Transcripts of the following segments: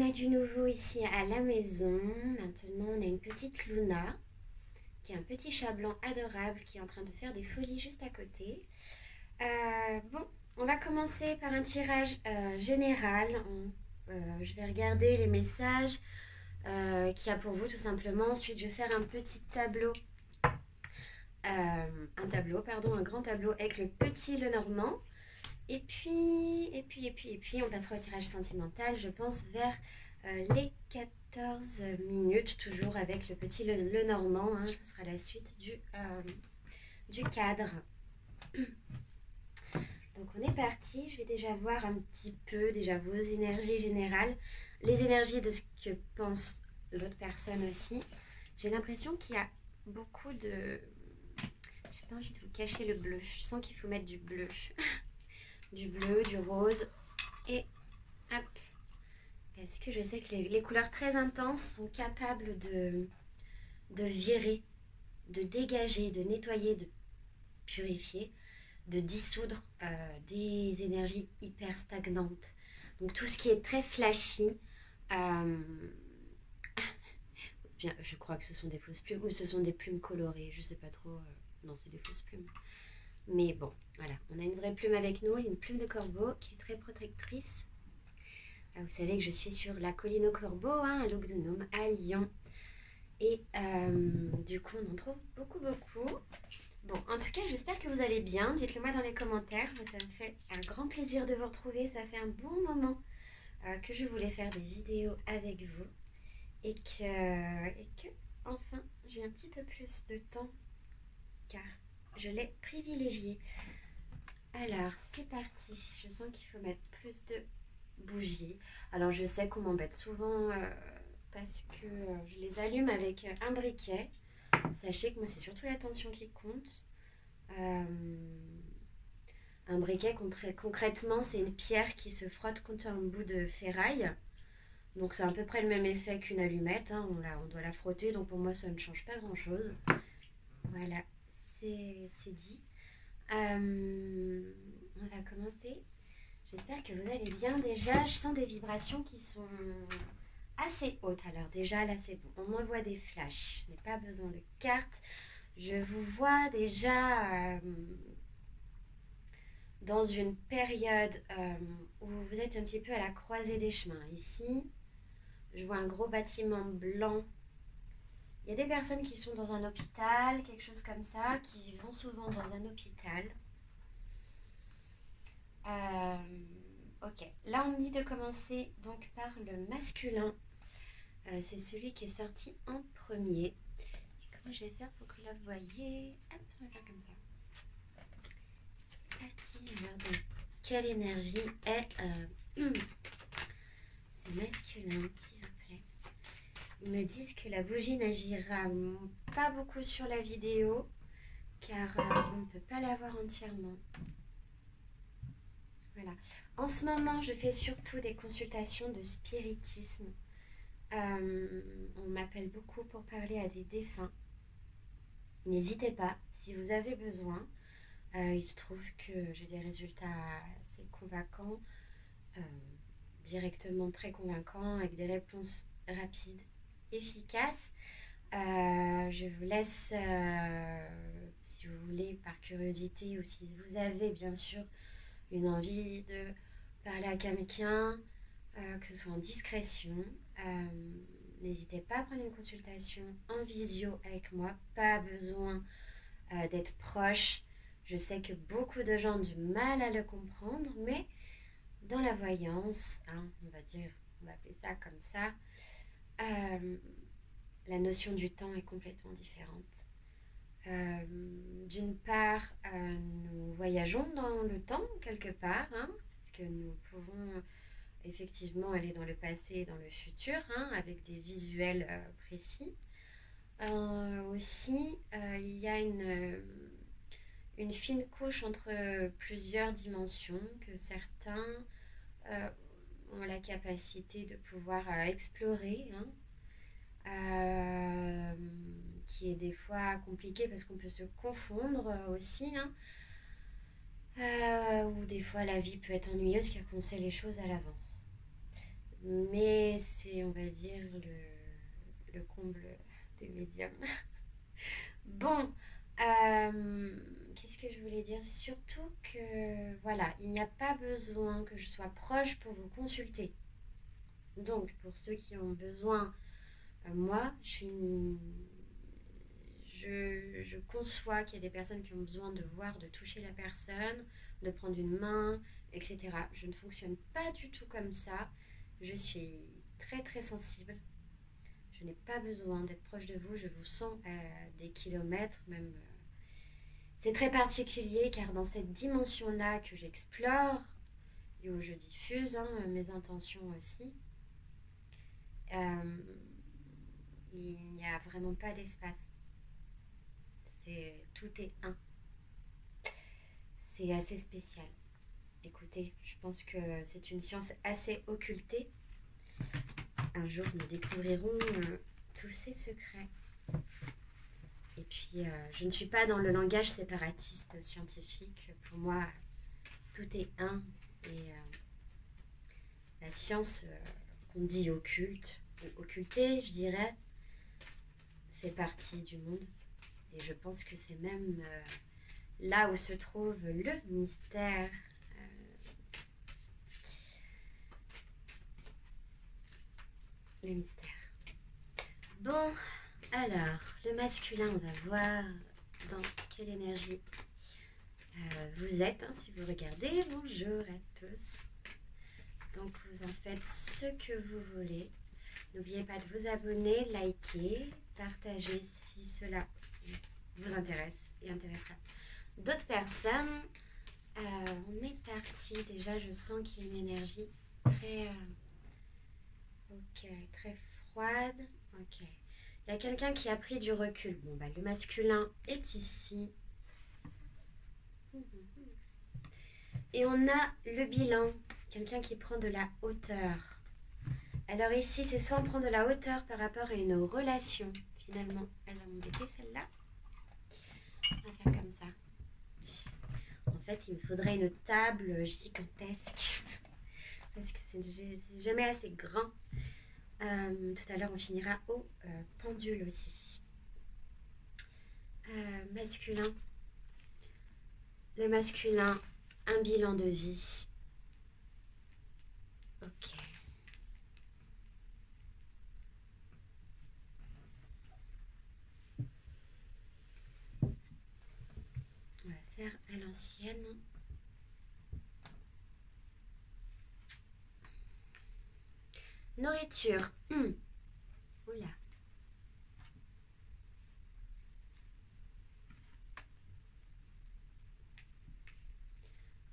est du nouveau ici à la maison. Maintenant, on a une petite Luna, qui est un petit chat blanc adorable qui est en train de faire des folies juste à côté. Bon, on va commencer par un tirage général. Je vais regarder les messages qu'il y a pour vous tout simplement. Ensuite, je vais faire un petit tableau, un grand tableau avec le petit Lenormand. Et puis, on passera au tirage sentimental, je pense, vers les 14 minutes, toujours avec le petit Lenormand. Hein, ce sera la suite du cadre. Donc on est parti, je vais déjà voir un petit peu déjà vos énergies générales, les énergies de ce que pense l'autre personne aussi. J'ai l'impression qu'il y a beaucoup de... J'ai pas envie de vous cacher le bleu, je sens qu'il faut mettre du bleu. Du bleu, du rose et hop. Parce que je sais que les couleurs très intenses sont capables de virer, de dégager, de nettoyer, de purifier, de dissoudre des énergies hyper stagnantes. Donc tout ce qui est très flashy, je crois que ce sont des fausses plumes ou ce sont des plumes colorées, je sais pas trop. Non, c'est des fausses plumes. Mais bon, voilà, on a une vraie plume avec nous, une plume de corbeau qui est très protectrice. Vous savez que je suis sur la colline au corbeau, hein, à Lugdunum, à Lyon. Et du coup, on en trouve beaucoup. Bon, en tout cas, j'espère que vous allez bien. Dites-le moi dans les commentaires. Moi, ça me fait un grand plaisir de vous retrouver. Ça fait un bon moment que je voulais faire des vidéos avec vous. Et que enfin, j'ai un petit peu plus de temps car je l'ai privilégié. Alors, c'est parti. Je sens qu'il faut mettre plus de bougies. Alors, je sais qu'on m'embête souvent parce que je les allume avec un briquet. Sachez que moi, c'est surtout la tension qui compte. Un briquet, concrètement, c'est une pierre qui se frotte contre un bout de ferraille. Donc, c'est à peu près le même effet qu'une allumette. Hein. On doit la frotter, donc pour moi, ça ne change pas grand-chose. Voilà, c'est dit. On va commencer. J'espère que vous allez bien déjà. Je sens des vibrations qui sont assez hautes. Alors déjà, là, c'est bon. On m'envoie des flashs. Je n'ai pas besoin de cartes. Je vous vois déjà dans une période où vous êtes un petit peu à la croisée des chemins. Ici, je vois un gros bâtiment blanc. Il y a des personnes qui sont dans un hôpital, quelque chose comme ça, qui vont souvent dans un hôpital. Ok, là on me dit de commencer donc par le masculin. C'est celui qui est sorti en premier. Et comment je vais faire pour que vous la voyez? Hop, on va faire comme ça. C'est parti. Alors donc, quelle énergie est ce masculin, s'il vous plaît? Ils me disent que la bougie n'agira pas beaucoup sur la vidéo car on ne peut pas la voir entièrement. Voilà. En ce moment, je fais surtout des consultations de spiritisme. On m'appelle beaucoup pour parler à des défunts. N'hésitez pas, si vous avez besoin. Il se trouve que j'ai des résultats assez convaincants, directement très convaincants, avec des réponses rapides, efficaces. Je vous laisse, si vous voulez, par curiosité, ou si vous avez bien sûr une envie de parler à quelqu'un, que ce soit en discrétion, n'hésitez pas à prendre une consultation en visio avec moi. Pas besoin d'être proche. Je sais que beaucoup de gens ont du mal à le comprendre, mais dans la voyance, hein, on va appeler ça comme ça, la notion du temps est complètement différente. D'une part, nous voyageons dans le temps quelque part, hein, parce que nous pouvons effectivement aller dans le passé et dans le futur, hein, avec des visuels précis. Aussi, il y a une fine couche entre plusieurs dimensions que certains ont la capacité de pouvoir explorer, hein, qui est des fois compliqué parce qu'on peut se confondre aussi, hein, ou des fois la vie peut être ennuyeuse car on sait les choses à l'avance. Mais c'est, on va dire, le comble des médiums. Bon, qu'est-ce que je voulais dire? C'est surtout que, voilà, il n'y a pas besoin que je sois proche pour vous consulter. Donc, pour ceux qui ont besoin, moi, je conçois qu'il y a des personnes qui ont besoin de voir, de toucher la personne, de prendre une main, etc. Je ne fonctionne pas du tout comme ça. Je suis très très sensible. Je n'ai pas besoin d'être proche de vous. Je vous sens à des kilomètres, même. C'est très particulier car dans cette dimension-là que j'explore et où je diffuse mes intentions aussi, il n'y a vraiment pas d'espace. Tout est un. C'est assez spécial. Écoutez, je pense que c'est une science assez occultée. Un jour, nous découvrirons tous ces secrets. Et puis, je ne suis pas dans le langage séparatiste scientifique. Pour moi, tout est un. Et la science qu'on dit occulte, ou occultée, je dirais, fait partie du monde. Et je pense que c'est même là où se trouve le mystère. Le mystère. Bon, alors, le masculin, on va voir dans quelle énergie vous êtes, si vous regardez. Bonjour à tous. Donc, vous en faites ce que vous voulez. N'oubliez pas de vous abonner, liker, partager si cela vous intéresse et intéressera d'autres personnes. On est parti. Déjà, je sens qu'il y a une énergie très... ok, très froide. Ok. Il y a quelqu'un qui a pris du recul. Bon, bah, le masculin est ici. Et on a le bilan. Quelqu'un qui prend de la hauteur. Alors ici, c'est soit on prend de la hauteur par rapport à une relation. Finalement, elle va m'embêter celle-là. On va faire comme ça. En fait, il me faudrait une table gigantesque. Parce que c'est jamais assez grand. Tout à l'heure, on finira au pendule aussi. Masculin. Le masculin, un bilan de vie. Ok. On va faire à l'ancienne. Nourriture. Oula.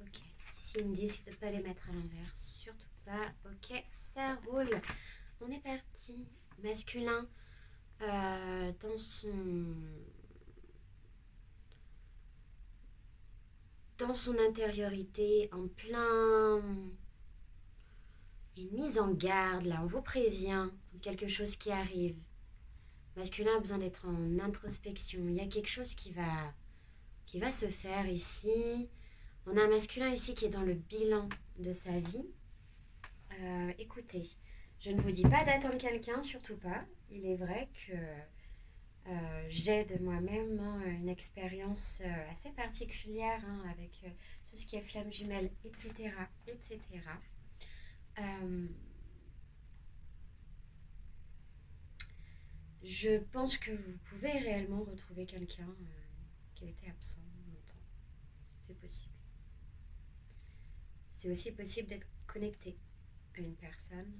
Ok. Ici, ils me disent de ne pas les mettre à l'envers. Surtout pas. Ok, ça roule. On est parti. Masculin. Dans son intériorité, en plein... Une mise en garde, là, on vous prévient de quelque chose qui arrive. Masculin a besoin d'être en introspection. Il y a quelque chose qui va se faire ici. On a un masculin ici qui est dans le bilan de sa vie. Écoutez, je ne vous dis pas d'attendre quelqu'un, surtout pas. Il est vrai que j'ai de moi-même une expérience assez particulière avec tout ce qui est flamme jumelle, etc. etc. Je pense que vous pouvez réellement retrouver quelqu'un qui a été absent longtemps. C'est possible. C'est aussi possible d'être connecté à une personne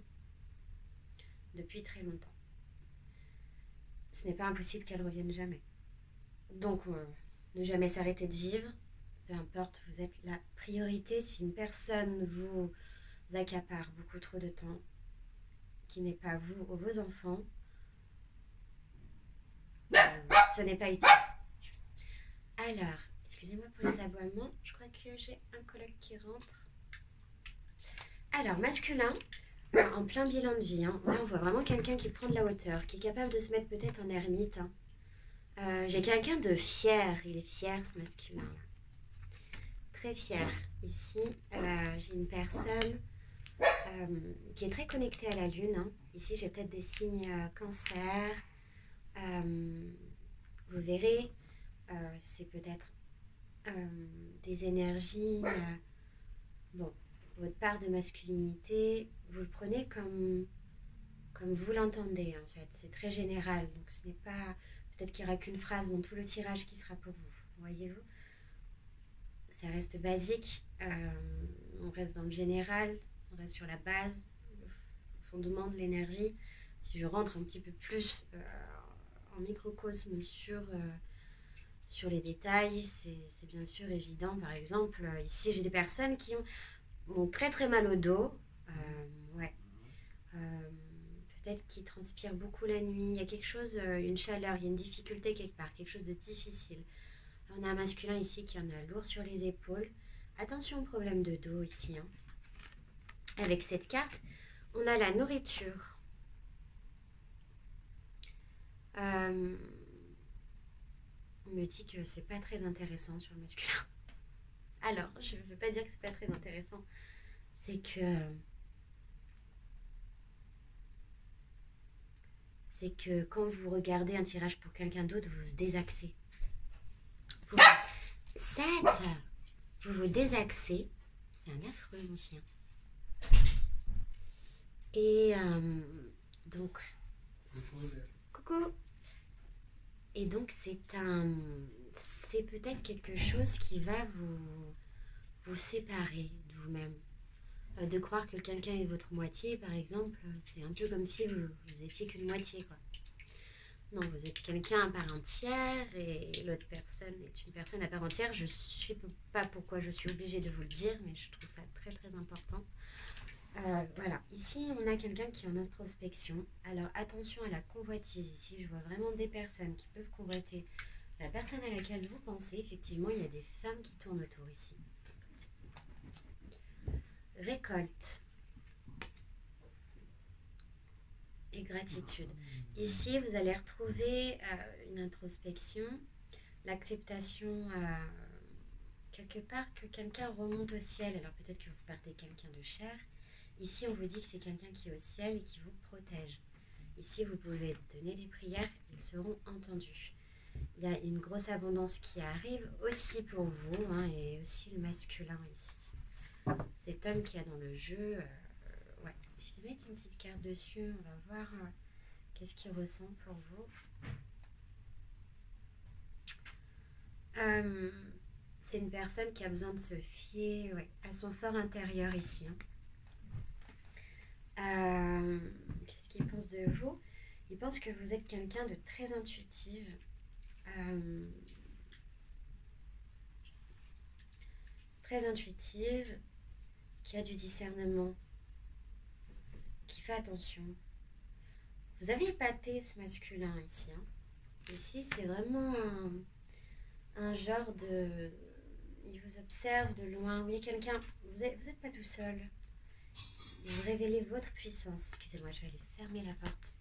depuis très longtemps. Ce n'est pas impossible qu'elle revienne jamais. Donc, ne jamais s'arrêter de vivre. Peu importe, vous êtes la priorité. Si une personne vous accapare beaucoup trop de temps, qui n'est pas vous ou vos enfants, ce n'est pas utile. Alors, excusez-moi pour les aboiements. Je crois que j'ai un collègue qui rentre. Alors, masculin, en plein bilan de vie. Là, on voit vraiment quelqu'un qui prend de la hauteur, qui est capable de se mettre peut-être en ermite. J'ai quelqu'un de fier. Il est fier, ce masculin-là. Très fier. Ici, j'ai une personne qui est très connecté à la lune, hein. Ici, j'ai peut-être des signes cancer. Vous verrez, c'est peut-être des énergies. Bon, votre part de masculinité, vous le prenez comme vous l'entendez, en fait. C'est très général, donc ce n'est pas... Peut-être qu'il n'y aura qu'une phrase dans tout le tirage qui sera pour vous, voyez-vous. Ça reste basique, on reste dans le général, on reste sur la base, le fondement de l'énergie. Si je rentre un petit peu plus en microcosme sur les détails, c'est bien sûr évident. Par exemple, ici j'ai des personnes qui ont très très mal au dos, ouais. Peut-être qui transpirent beaucoup la nuit, il y a quelque chose, une chaleur, il y a une difficulté quelque part, quelque chose de difficile. On a un masculin ici qui en a lourd sur les épaules. Attention au problème de dos ici, hein. Avec cette carte, on a la nourriture. On me dit que c'est pas très intéressant sur le masculin. Alors, je ne veux pas dire que c'est pas très intéressant. C'est que quand vous regardez un tirage pour quelqu'un d'autre, vous vous désaxez. Vous vous désaxez. C'est un affreux, mon chien. Et donc... Coucou. Et donc, c'est peut-être quelque chose qui va vous séparer de vous-même. De croire que quelqu'un est votre moitié, par exemple, c'est un peu comme si vous étiez qu'une moitié, quoi. Non, vous êtes quelqu'un à part entière et l'autre personne est une personne à part entière. Je ne sais pas pourquoi je suis obligée de vous le dire, mais je trouve ça très très important. Voilà, ici on a quelqu'un qui est en introspection. Alors attention à la convoitise. Ici je vois vraiment des personnes qui peuvent convoiter la personne à laquelle vous pensez. Effectivement, il y a des femmes qui tournent autour ici. Récolte et gratitude. Ici, vous allez retrouver une introspection, l'acceptation quelque part que quelqu'un remonte au ciel. Alors peut-être que vous perdez quelqu'un de cher. Ici, on vous dit que c'est quelqu'un qui est au ciel et qui vous protège. Ici, vous pouvez donner des prières, elles seront entendues. Il y a une grosse abondance qui arrive aussi pour vous, hein, et aussi le masculin ici. Cet homme qui a dans le jeu, ouais, je vais mettre une petite carte dessus, on va voir qu'est-ce qu'il ressent pour vous. C'est une personne qui a besoin de se fier, ouais, à son fort intérieur ici, hein. Qu'est-ce qu'il pense de vous? Il pense que vous êtes quelqu'un de très intuitive, qui a du discernement, qui fait attention. Vous avez épaté ce masculin ici, hein. Ici, c'est vraiment un genre de... Il vous observe de loin. Vous voyez quelqu'un... Vous êtes pas tout seul. Vous révélez votre puissance. Excusez-moi, je vais aller fermer la porte.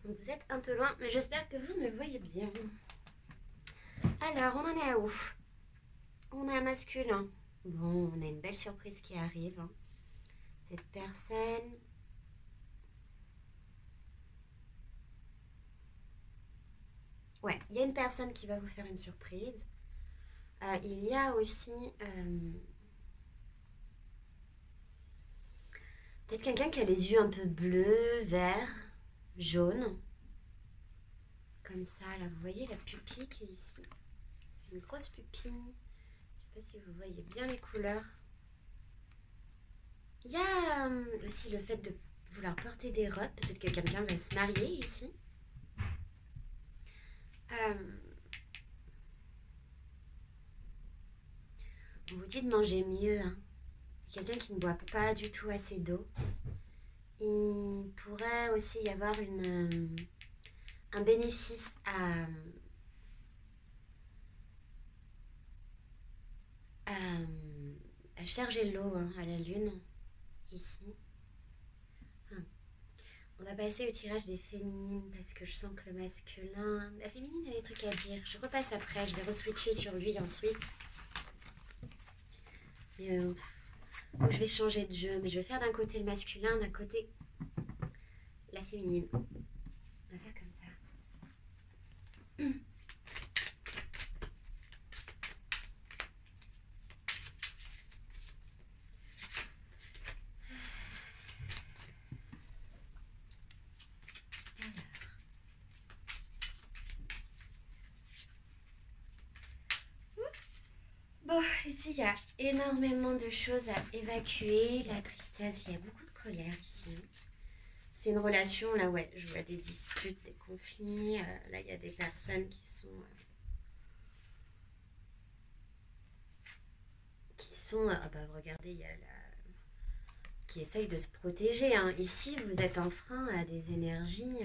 Donc vous êtes un peu loin, mais j'espère que vous me voyez bien. Alors, on en est à où? On a un masculin. Bon, on a une belle surprise qui arrive, hein. Cette personne... Ouais, il y a une personne qui va vous faire une surprise. Il y a aussi... peut-être quelqu'un qui a les yeux un peu bleus, verts, jaunes. Comme ça, là, vous voyez la pupille qui est ici. Une grosse pupille. Je ne sais pas si vous voyez bien les couleurs. Il y a aussi le fait de vouloir porter des robes. Peut-être que quelqu'un va se marier ici. On vous dit de manger mieux, hein. Quelqu'un qui ne boit pas du tout assez d'eau. il pourrait aussi y avoir un bénéfice à, à charger l'eau hein, à la lune, ici. Hum. On va passer au tirage des féminines parce que je sens que le masculin... La féminine a des trucs à dire. Je repasse après, je vais re-switcher sur lui ensuite. Mais, donc je vais changer de jeu, mais je vais faire d'un côté le masculin, d'un côté la féminine. On va faire comme ça. Bon, ici il y a énormément de choses à évacuer. La tristesse, il y a beaucoup de colère ici. C'est une relation, là ouais, je vois des disputes, des conflits. Là il y a des personnes ah bah regardez, il y a qui essaye de se protéger. Hein. Ici, vous êtes un frein à des énergies.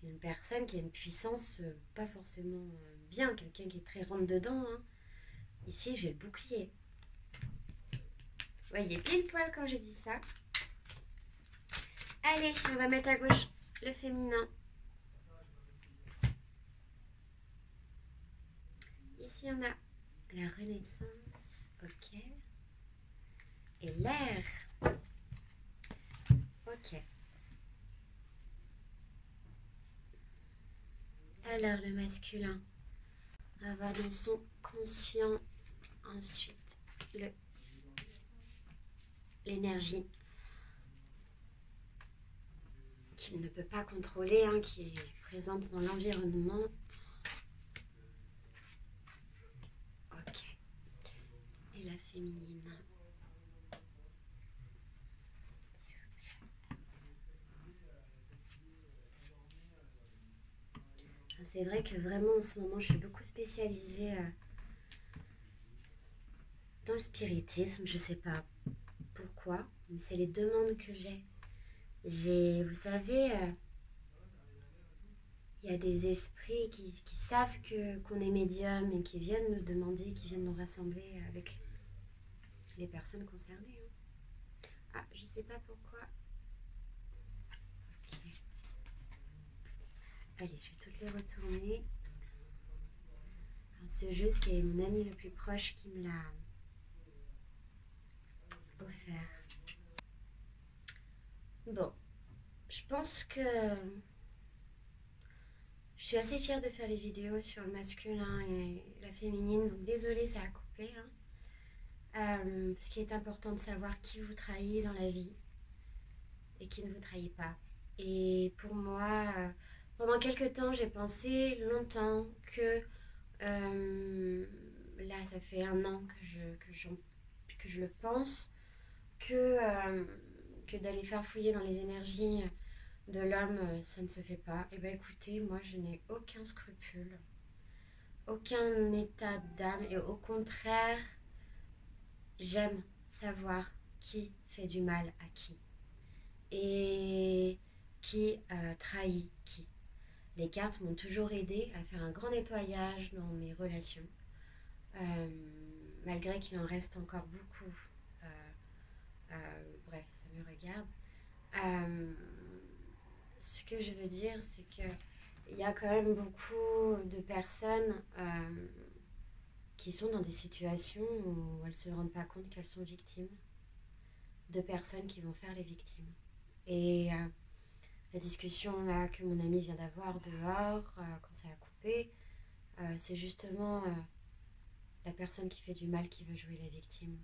Une personne qui a une puissance pas forcément bien, quelqu'un qui est très rentre dedans. Hein. Ici, j'ai le bouclier. Vous voyez, pile poil quand j'ai dit ça. Allez, on va mettre à gauche le féminin. Ici, on a la renaissance. Ok. Et l'air. Ok. Alors, le masculin. On va voir dans son conscient. Ensuite, l'énergie qu'il ne peut pas contrôler, hein, qui est présente dans l'environnement. Ok. Et la féminine. C'est vrai que vraiment en ce moment, je suis beaucoup spécialisée dans le spiritisme. Je sais pas pourquoi, mais c'est les demandes que j'ai. Vous savez, il y a des esprits qui savent qu'on est médium et qui viennent nous demander, qui viennent nous rassembler avec les personnes concernées. Hein. Ah, je sais pas pourquoi. Okay. Allez, je vais toutes les retourner. Alors, ce jeu, c'est mon ami le plus proche qui me l'a offert. Bon, je pense que je suis assez fière de faire les vidéos sur le masculin et la féminine, donc désolée, ça a coupé. Hein. Parce qu'il est important de savoir qui vous trahit dans la vie et qui ne vous trahit pas. Et pour moi, pendant quelques temps, j'ai pensé longtemps que là, ça fait 1 an que je le pense, que d'aller faire fouiller dans les énergies de l'homme, ça ne se fait pas. Et bien écoutez, moi je n'ai aucun scrupule, aucun état d'âme, et au contraire, j'aime savoir qui fait du mal à qui et qui trahit qui. Les cartes m'ont toujours aidé à faire un grand nettoyage dans mes relations, malgré qu'il en reste encore beaucoup. Bref, ça me regarde. Ce que je veux dire, c'est qu'il y a quand même beaucoup de personnes qui sont dans des situations où elles ne se rendent pas compte qu'elles sont victimes de personnes qui vont faire les victimes. Et la discussion là, que mon ami vient d'avoir dehors, quand ça a coupé, c'est justement la personne qui fait du mal qui veut jouer la victime.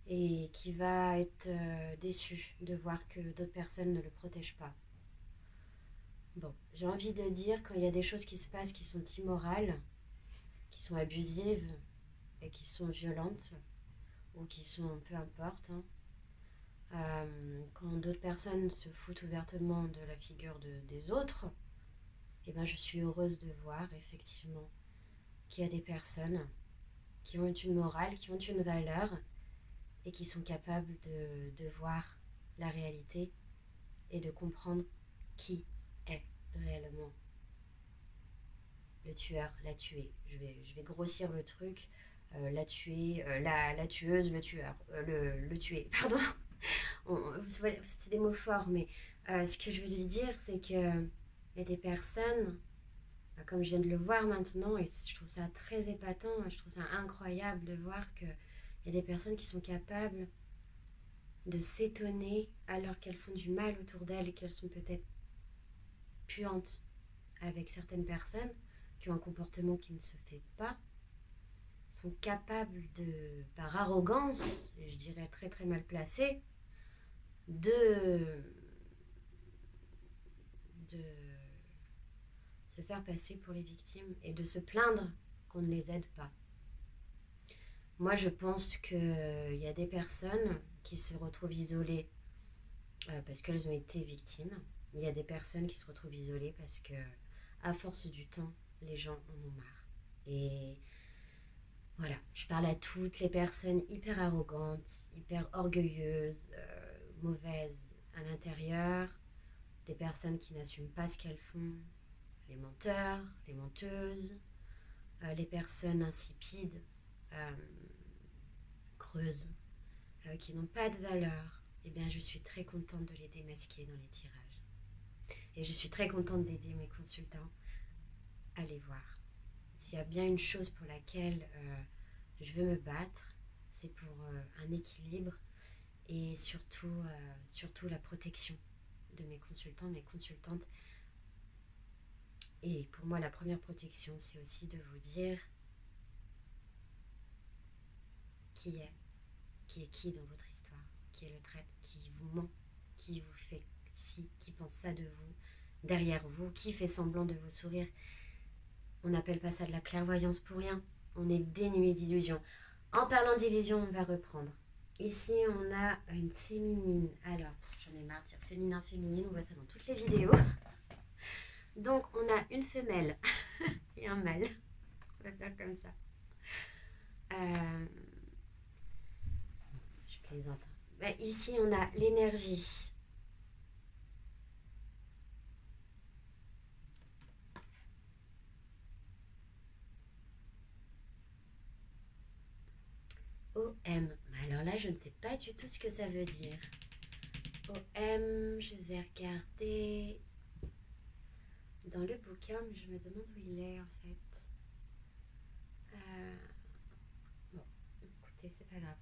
Et qui va être déçue de voir que d'autres personnes ne le protègent pas. Bon, j'ai envie de dire, quand il y a des choses qui se passent qui sont immorales, qui sont abusives et qui sont violentes, ou qui sont, peu importe, hein, quand d'autres personnes se foutent ouvertement de la figure des autres, eh ben je suis heureuse de voir effectivement qu'il y a des personnes qui ont une morale, qui ont une valeur et qui sont capables de voir la réalité et de comprendre qui est réellement le tueur, la tuée. Je vais grossir le truc. La tuée, la tueuse, le tueur, le tué, pardon. C'est des mots forts, mais ce que je veux dire, c'est que y a des personnes, comme je viens de le voir maintenant, et je trouve ça très épatant, je trouve ça incroyable de voir qu'il y a des personnes qui sont capables de s'étonner alors qu'elles font du mal autour d'elles et qu'elles sont peut-être puantes avec certaines personnes qui ont un comportement qui ne se fait pas, sont capables de, par arrogance, et je dirais très très mal placée, de se faire passer pour les victimes et de se plaindre qu'on ne les aide pas. Moi, je pense qu'il y a des personnes qui se retrouvent isolées parce qu'elles ont été victimes. Il y a des personnes qui se retrouvent isolées parce que, à force du temps, les gens en ont marre. Et voilà, je parle à toutes les personnes hyper arrogantes, hyper orgueilleuses, mauvaises à l'intérieur, des personnes qui n'assument pas ce qu'elles font, les menteurs, les menteuses, les personnes insipides, creuses, qui n'ont pas de valeur. Eh bien, je suis très contente de les démasquer dans les tirages. Et je suis très contente d'aider mes consultants à les voir. S'il y a bien une chose pour laquelle je veux me battre, c'est pour un équilibre et surtout la protection de mes consultants, mes consultantes. Et pour moi, la première protection, c'est aussi de vous dire qui est qui dans votre histoire, qui est le traître, qui vous ment, qui vous fait ci, qui pense ça de vous, derrière vous, qui fait semblant de vous sourire. On n'appelle pas ça de la clairvoyance pour rien. On est dénué d'illusions. En parlant d'illusions, on va reprendre. Ici, on a une féminine. Alors, j'en ai marre de dire féminin, féminine. On voit ça dans toutes les vidéos. Donc, on a une femelle et un mâle. On va faire comme ça. Je plaisante. Ici, on a l'énergie. OM. Alors là, je ne sais pas du tout ce que ça veut dire. OM, je vais regarder dans le bouquin, mais je me demande où il est en fait. Bon, écoutez, c'est pas grave.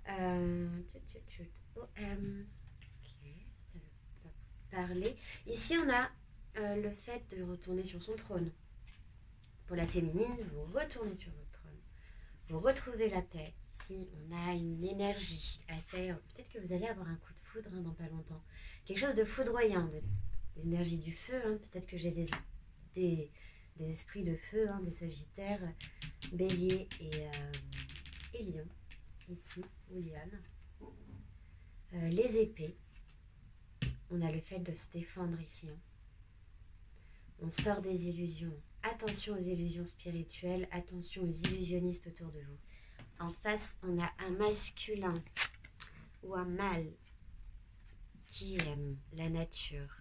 OM, ok, ça va parler. Ici, on a le fait de retourner sur son trône. Pour la féminine, vous retournez sur votre trône. Vous retrouvez la paix. Ici, on a une énergie assez... Peut-être que vous allez avoir un coup de foudre dans pas longtemps. Quelque chose de foudroyant, de l'énergie du feu. Peut-être que j'ai des esprits de feu, des sagittaires, bélier et lion. Ici, ou lionne. Les épées. On a le fait de se défendre ici. On sort des illusions. Attention aux illusions spirituelles. Attention aux illusionnistes autour de vous. En face, on a un masculin ou un mâle qui aime la nature,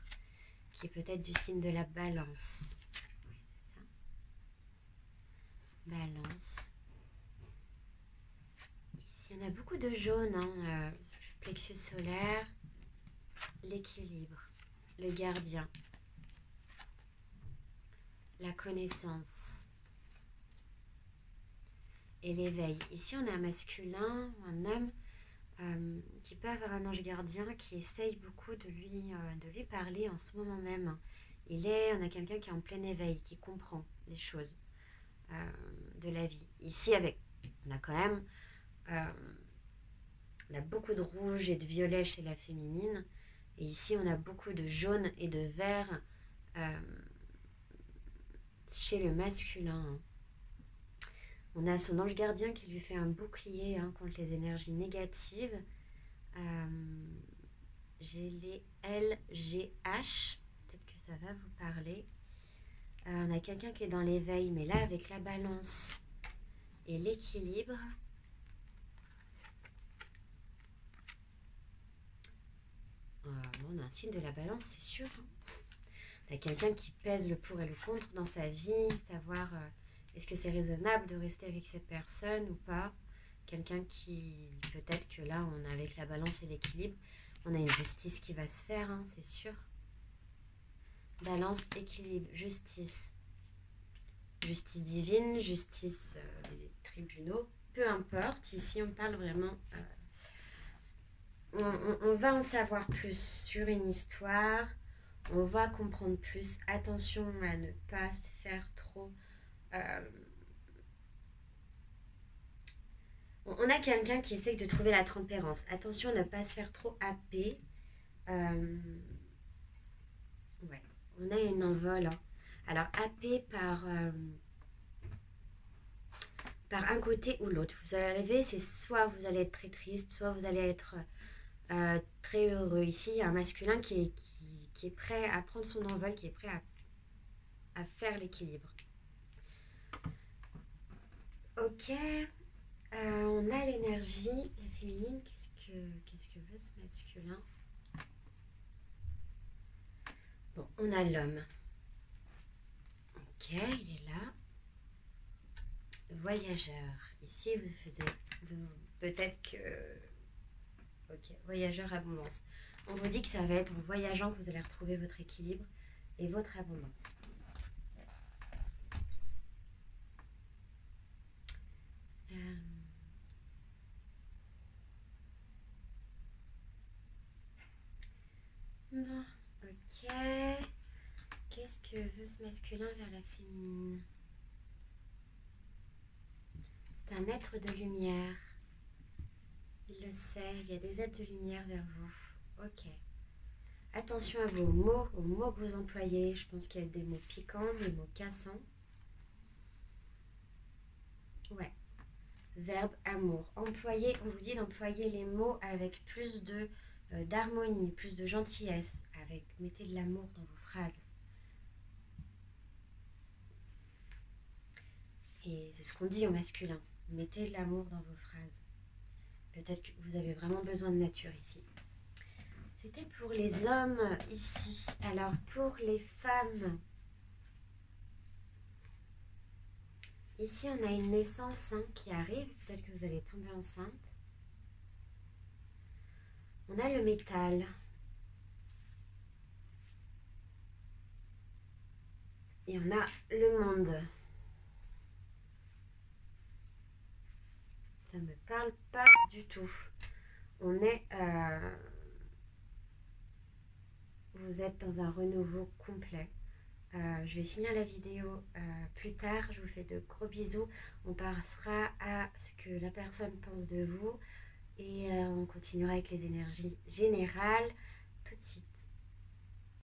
qui est peut-être du signe de la balance. Oui, c'est ça. Balance. Ici, on a beaucoup de jaune. Plexus solaire, l'équilibre, le gardien, la connaissance et l'éveil. Ici, on a un masculin, un homme qui peut avoir un ange gardien qui essaye beaucoup de lui parler en ce moment même. On a quelqu'un qui est en plein éveil, qui comprend les choses de la vie. Ici, on a quand même on a beaucoup de rouge et de violet chez la féminine. Et ici, on a beaucoup de jaune et de vert chez le masculin. On a son ange gardien qui lui fait un bouclier contre les énergies négatives. J'ai les LGH. Peut-être que ça va vous parler. On a quelqu'un qui est dans l'éveil, mais là, avec la balance et l'équilibre. On a un signe de la balance, c'est sûr. Hein. Il y a quelqu'un qui pèse le pour et le contre dans sa vie, savoir est-ce que c'est raisonnable de rester avec cette personne ou pas. Quelqu'un qui, peut-être que là, on a avec la balance et l'équilibre, on a une justice qui va se faire, hein, c'est sûr. Balance, équilibre, justice. Justice divine, justice des tribunaux, peu importe. Ici, on parle vraiment... on va en savoir plus sur une histoire. On va comprendre plus. Attention à ne pas se faire trop... on a quelqu'un qui essaie de trouver la tempérance. Attention à ne pas se faire trop happer. Ouais, on a une envol. Hein. Alors, happé par un côté ou l'autre. Vous allez arriver, c'est soit vous allez être très triste, soit vous allez être très heureux. Ici, il y a un masculin qui est prêt à prendre son envol, qui est prêt à faire l'équilibre. Ok, on a l'énergie, la féminine. Qu'est-ce que veut ce masculin? Bon, on a l'homme. Ok, il est là. Voyageur. Ici, peut-être que... Ok, voyageur abondance. On vous dit que ça va être en voyageant que vous allez retrouver votre équilibre et votre abondance. Bon, ok. Qu'est-ce que veut ce masculin vers la féminine? C'est un être de lumière. Il le sait, il y a des êtres de lumière vers vous. Ok. Attention à vos mots, aux mots que vous employez. Je pense qu'il y a des mots piquants, des mots cassants. Ouais. Verbe amour. Employez, on vous dit d'employer les mots avec plus d'harmonie, plus de gentillesse. Mettez de l'amour dans vos phrases. Et c'est ce qu'on dit au masculin. Mettez de l'amour dans vos phrases. Peut-être que vous avez vraiment besoin de nature ici. C'était pour les hommes ici. Alors pour les femmes, ici on a une naissance qui arrive. Peut-être que vous allez tomber enceinte. On a le métal. Et on a le monde. Ça ne me parle pas du tout. On est... vous êtes dans un renouveau complet. Je vais finir la vidéo plus tard. Je vous fais de gros bisous. On passera à ce que la personne pense de vous. Et on continuera avec les énergies générales tout de suite.